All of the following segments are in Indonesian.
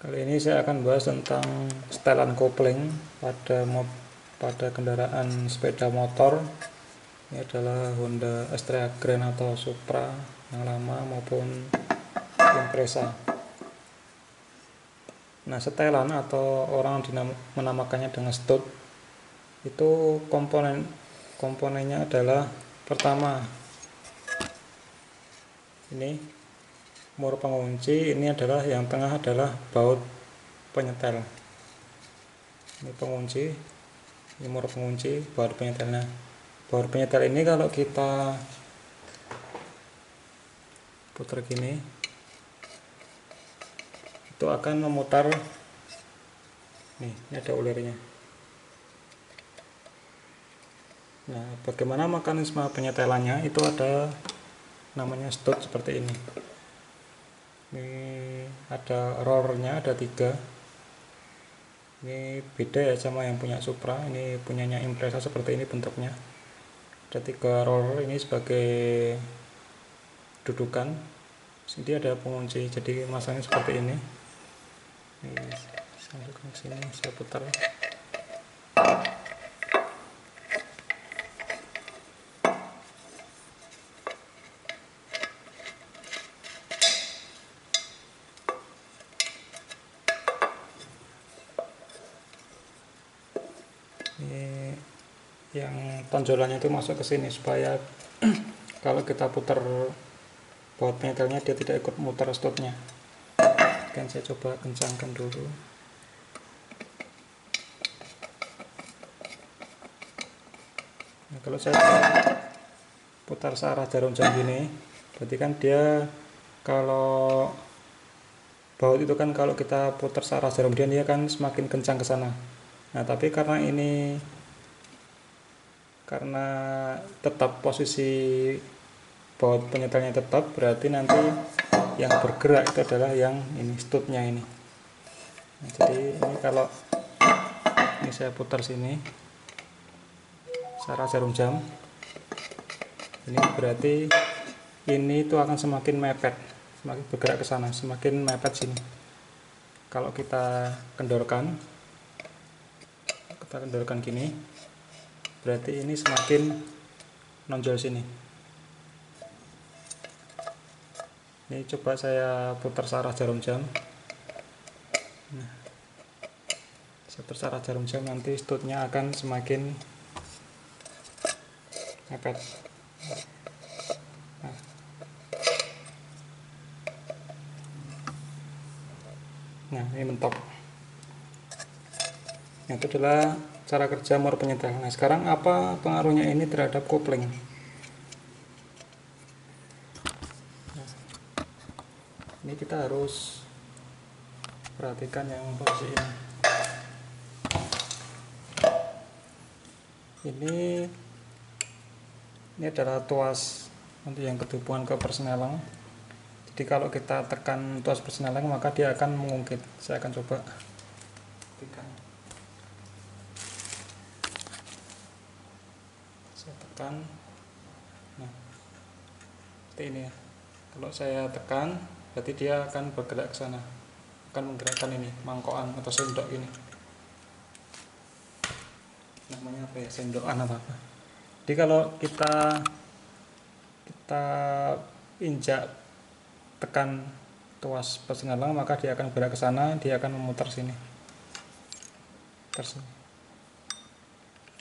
Kali ini saya akan bahas tentang setelan kopling pada kendaraan sepeda motor. Ini adalah Honda Astrea Grand atau Supra yang lama maupun Impreza. Nah, setelan atau orang menamakannya dengan stud itu komponennya adalah pertama ini mur pengunci, ini adalah yang tengah adalah baut penyetel. Ini pengunci, ini mur pengunci, baut penyetelnya. Baut penyetel ini kalau kita putar gini, itu akan memutar. Nih, ini ada ulirnya. Nah, bagaimana mekanisme penyetelannya? Itu ada namanya stud seperti ini. Ini ada rollernya, ada 3. Ini beda ya sama yang punya Supra. Ini punyanya Impreza seperti ini bentuknya. Ada 3 roller ini sebagai dudukan. Sini ada pengunci, jadi masangnya seperti ini. Ini saya masukkan ke sini, saya putar. Ini yang tonjolannya itu masuk ke sini supaya kalau kita putar baut penyetelnya dia tidak ikut muter studnya. Kan saya coba kencangkan dulu. Nah, kalau saya putar searah jarum jam gini, berarti kan dia kalau baut itu kan kalau kita putar searah jarum dia kan semakin kencang ke sana. Nah, tapi karena tetap posisi baut penyetelnya tetap, berarti nanti yang bergerak itu adalah yang ini studnya ini. Nah, jadi ini kalau ini saya putar sini searah jarum jam, ini berarti ini itu akan semakin mepet, semakin bergerak ke sana, semakin mepet sini. Kalau kita kendorkan gini, berarti ini semakin nonjol sini. Ini coba saya putar searah jarum jam. Nah, saya putar searah jarum jam, nanti studnya akan semakin mepet. Nah, ini mentok. Itu adalah cara kerja mur penyetel. Nah, sekarang apa pengaruhnya ini terhadap kopling? Nah, ini kita harus perhatikan yang posisi ini. Ini adalah tuas untuk yang berhubungan ke persneling. Jadi kalau kita tekan tuas persneling maka dia akan mengungkit. Saya akan coba tekan. Saya tekan. Nah, seperti ini ya. Kalau saya tekan, berarti dia akan bergerak ke sana. Akan menggerakkan ini, mangkokan atau sendok ini. Namanya apa ya? Sendokan atau apa. Jadi kalau kita injak tekan tuas persneling maka dia akan bergerak ke sana, dia akan memutar sini.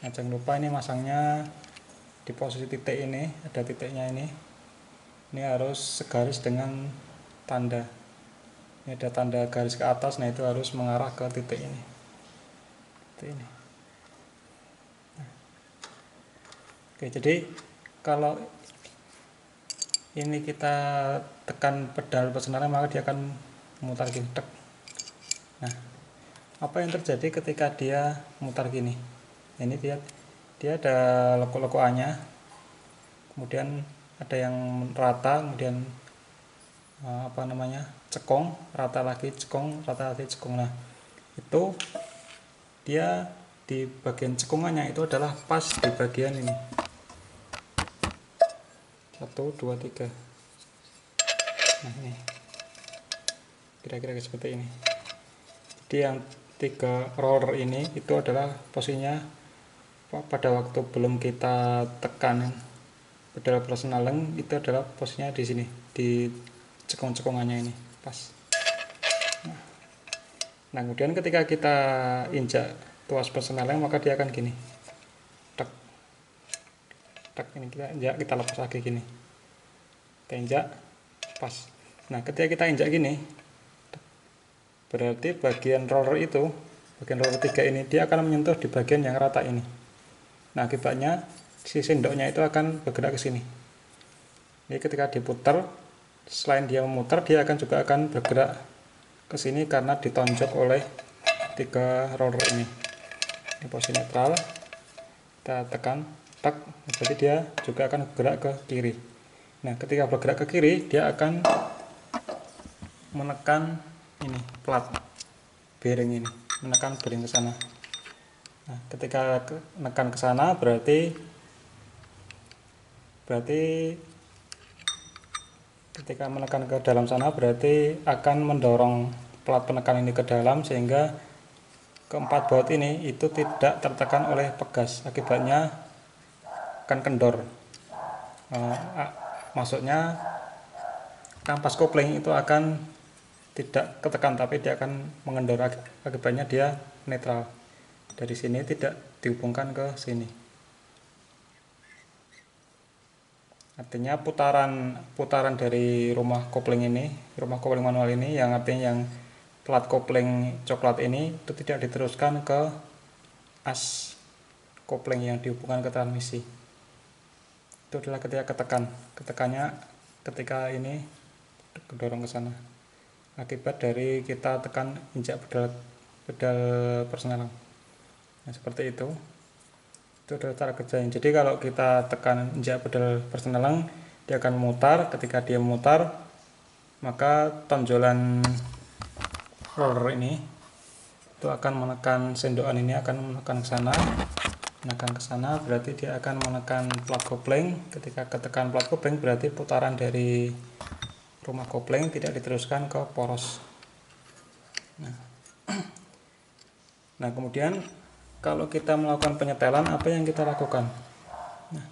Nah, jangan lupa ini masangnya di posisi titik ini, ada titiknya ini. Ini harus segaris dengan tanda. Ini ada tanda garis ke atas, nah itu harus mengarah ke titik ini. Titik ini. Nah. Oke, jadi kalau ini kita tekan pedal persneling maka dia akan memutar gini. Nah, apa yang terjadi ketika dia memutar gini? Ini dia ada lekuk-lekukannya, kemudian ada yang rata, kemudian cekong, rata lagi cekong, rata lagi cekong. Nah, itu dia di bagian cekungannya itu adalah pas di bagian ini. 1, 2, 3. Nah, ini kira-kira seperti ini. Jadi yang 3 roller ini itu adalah posisinya pada waktu belum kita tekan pedal persneling, itu adalah posisinya di sini, di cekung-cekungannya ini pas. Nah kemudian ketika kita injak tuas persneling, maka dia akan gini, tek tek, ini kita injak, kita lepas lagi gini, kita injak pas. Nah ketika kita injak gini, berarti bagian roller 3 ini dia akan menyentuh di bagian yang rata ini. Nah akibatnya si sendoknya itu akan bergerak ke sini. Ini ketika diputar, selain dia memutar, dia juga akan bergerak ke sini karena ditonjok oleh 3 roller ini. Ini posisi netral, kita tekan tak, jadi dia juga akan bergerak ke kiri. Nah ketika bergerak ke kiri, dia akan menekan ini plat bearing ini, menekan bearing ke sana. Nah ketika menekan ke sana, berarti ketika menekan ke dalam sana berarti akan mendorong plat penekan ini ke dalam, sehingga keempat baut ini itu tidak tertekan oleh pegas, akibatnya akan kendor. Maksudnya kampas kopling itu akan tidak ketekan, tapi dia akan mengendor, akibatnya dia netral. Dari sini tidak dihubungkan ke sini. Artinya putaran dari rumah kopling manual ini, yang artinya yang plat kopling coklat ini itu tidak diteruskan ke as kopling yang dihubungkan ke transmisi. Itu adalah ketika ketekannya ketika ini kedorong ke sana, akibat dari kita tekan injak pedal persneling. Nah seperti itu adalah cara kerjanya. Jadi kalau kita tekan injak pedal persneling, dia akan memutar. Ketika dia memutar, maka tonjolan roller ini itu akan menekan sendokan ini, akan menekan ke sana, berarti dia akan menekan plat kopling. Ketika ketekan plat kopling, berarti putaran dari rumah kopling tidak diteruskan ke poros. Nah kemudian kalau kita melakukan penyetelan, apa yang kita lakukan? Nah,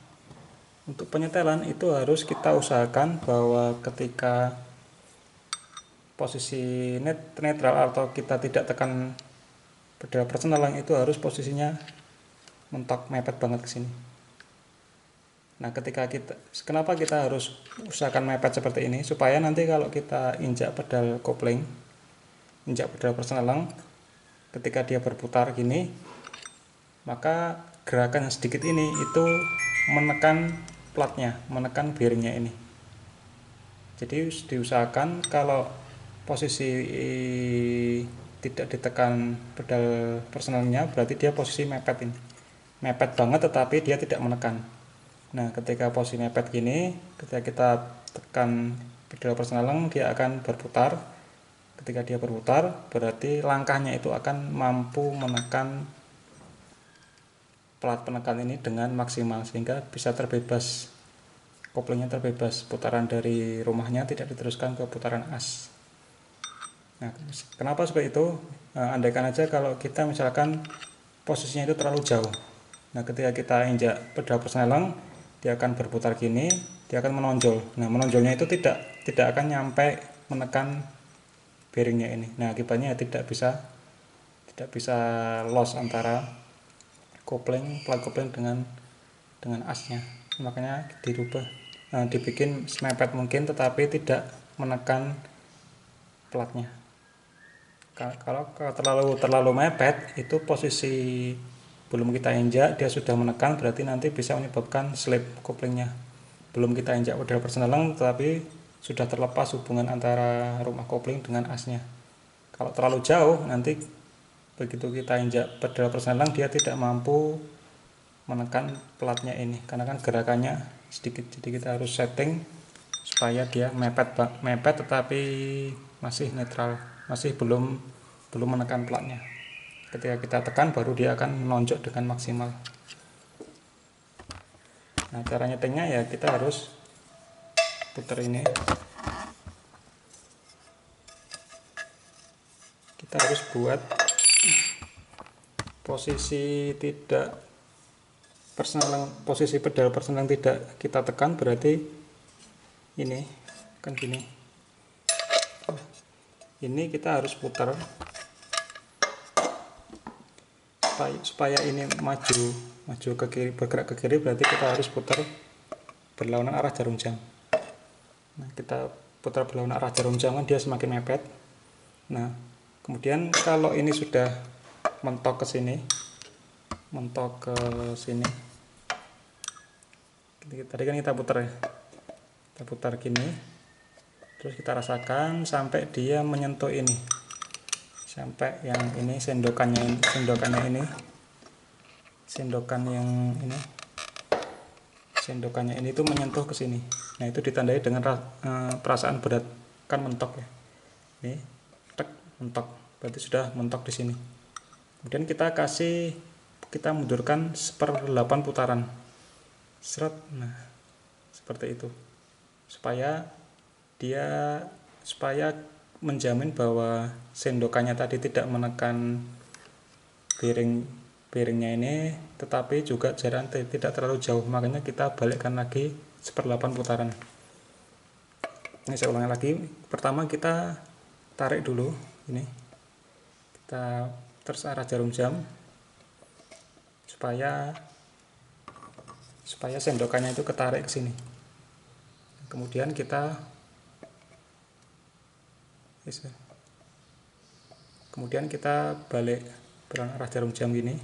untuk penyetelan itu harus kita usahakan bahwa ketika posisi netral atau kita tidak tekan pedal persneling, itu harus posisinya mentok, mepet banget ke sini. Nah kenapa kita harus usahakan mepet seperti ini? Supaya nanti kalau kita injak pedal kopling, injak pedal persneling, ketika dia berputar gini, maka gerakan yang sedikit ini itu menekan platnya, menekan bearingnya ini. Jadi diusahakan kalau posisi tidak ditekan pedal persnelingnya, berarti dia posisi mepet ini, mepet banget tetapi dia tidak menekan. Nah ketika posisi mepet gini, ketika kita tekan pedal persneling, dia akan berputar. Ketika dia berputar, berarti langkahnya itu akan mampu menekan plat penekan ini dengan maksimal, sehingga bisa terbebas, koplingnya terbebas, putaran dari rumahnya tidak diteruskan ke putaran as. Nah kenapa seperti itu? Andaikan aja kalau kita misalkan posisinya itu terlalu jauh, nah ketika kita injak pedal persneling, dia akan berputar gini, dia akan menonjol. Nah menonjolnya itu tidak akan nyampe menekan bearingnya ini. Nah akibatnya tidak bisa loss antara plat kopling dengan asnya. Makanya dibikin semepet mungkin, tetapi tidak menekan platnya. Kalau terlalu mepet, itu posisi belum kita injak dia sudah menekan, berarti nanti bisa menyebabkan slip koplingnya. Belum kita injak pedal persneling, tetapi sudah terlepas hubungan antara rumah kopling dengan asnya. Kalau terlalu jauh, nanti begitu kita injak pedal persneling, dia tidak mampu menekan platnya ini, karena kan gerakannya sedikit. Jadi kita harus setting supaya dia mepet tetapi masih netral, masih belum menekan platnya. Ketika kita tekan, baru dia akan menonjok dengan maksimal. Nah cara nyetingnya ya kita harus putar ini, kita harus buat posisi pedal perseneling tidak kita tekan, berarti ini kan gini. Ini kita harus putar supaya ini maju ke kiri, bergerak ke kiri, berarti kita harus putar berlawanan arah jarum jam. Nah, kita putar berlawanan arah jarum jam kan dia semakin mepet. Nah, kemudian kalau ini sudah mentok ke sini, tadi kan kita putar ya, kita putar gini, terus kita rasakan sampai dia menyentuh ini, sampai yang ini sendokan sendokannya ini tuh menyentuh ke sini. Nah, itu ditandai dengan perasaan berat, kan mentok ya. Ini tek, mentok, berarti sudah mentok di sini. Kemudian kita mundurkan 1/8 putaran. Seret. Nah, seperti itu. Supaya menjamin bahwa sendokannya tadi tidak menekan bearingnya ini, tetapi juga jaraknya tidak terlalu jauh. Makanya kita balikkan lagi 1/8 putaran. Ini saya ulangi lagi. Pertama kita tarik dulu ini, kita terus arah jarum jam supaya sendokannya itu ketarik ke sini. Kemudian kita balik berlawanan arah jarum jam gini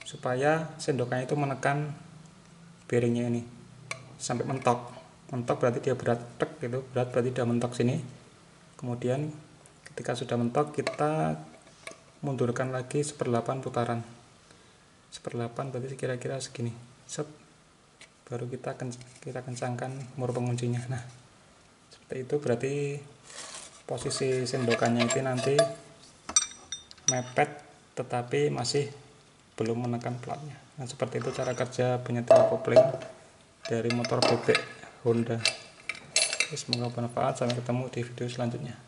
supaya sendokannya itu menekan bearingnya ini sampai mentok. Berarti dia berat, tek gitu, berat berarti dia mentok sini. Kemudian ketika sudah mentok, kita mundurkan lagi 1/8 putaran. 1/8 berarti kira-kira segini. Set. Baru kita kencangkan mur penguncinya. Nah, seperti itu, berarti posisi sendokannya itu nanti mepet tetapi masih belum menekan platnya. Nah, seperti itu cara kerja penyetel kopling dari motor bebek Honda. Semoga bermanfaat. Sampai ketemu di video selanjutnya.